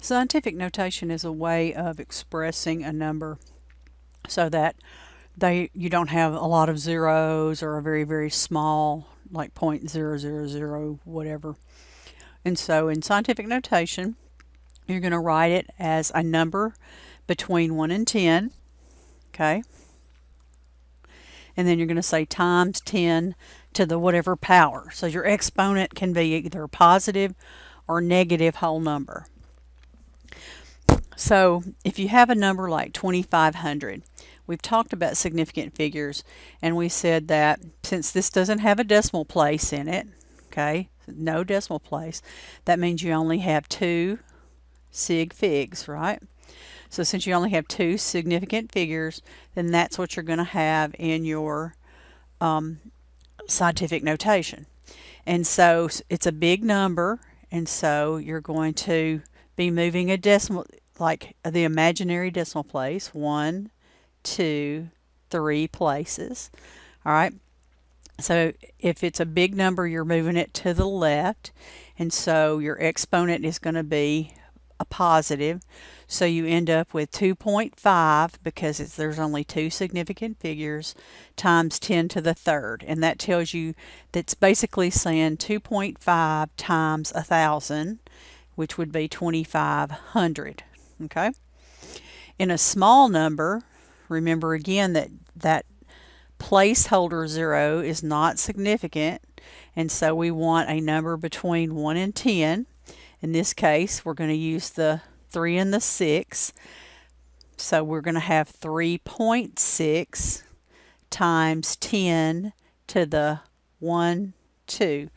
Scientific notation is a way of expressing a number so that you don't have a lot of zeros or a very, very small, like 0.000 whatever. And so in scientific notation, you're going to write it as a number between 1 and 10, okay? And then you're going to say times 10 to the whatever power. So your exponent can be either a positive or negative whole number. So if you have a number like 2,500, we've talked about significant figures, and we said that since this doesn't have a decimal place in it, okay, no decimal place, that means you only have two sig figs, right? So since you only have two significant figures, then that's what you're going to have in your scientific notation. And so it's a big number, and so you're going to be moving a decimal, like the imaginary decimal place, 1, 2, 3 places. All right. So if it's a big number, you're moving it to the left, and so your exponent is going to be a positive. So you end up with 2.5 because there's only two significant figures times 10 to the third, and that tells you that's basically saying 2.5 times 1,000, which would be 2,500. Okay. In a small number, remember again that placeholder 0 is not significant, and so we want a number between 1 and 10. In this case, we're going to use the 3 and the 6. So we're going to have 3.6 times 10 to the 1, 2,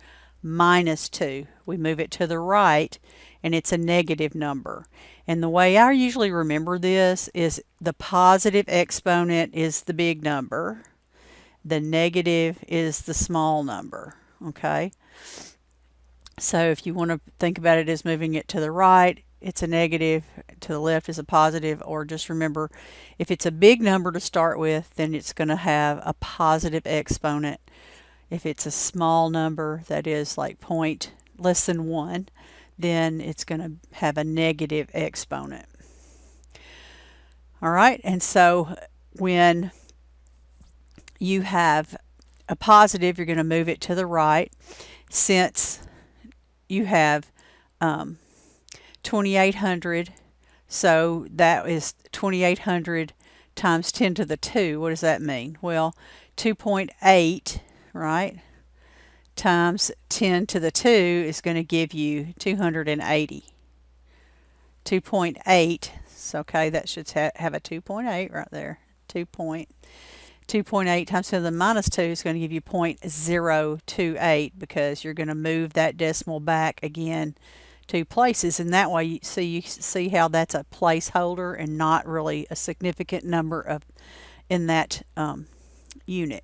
minus 2. We move it to the right, and it's a negative number. And the way I usually remember this is the positive exponent is the big number. The negative is the small number, okay? So if you want to think about it as moving it to the right, it's a negative, to the left is a positive, or just remember, if it's a big number to start with, then it's going to have a positive exponent. If it's a small number, that is like less than 1, then it's going to have a negative exponent. All right, and so when you have a positive, you're going to move it to the right. Since you have 2,800, so that is 2,800 times 10 to the 2. What does that mean? Well, 2.8, right, times 10 to the 2 is going to give you 280. 2.8, so okay, that should have a 2.8 right there. 2.8 times 10 to the minus 2 is going to give you 0.028, because you're going to move that decimal back again 2 places, and that way you see how that's a placeholder and not really a significant number in that unit.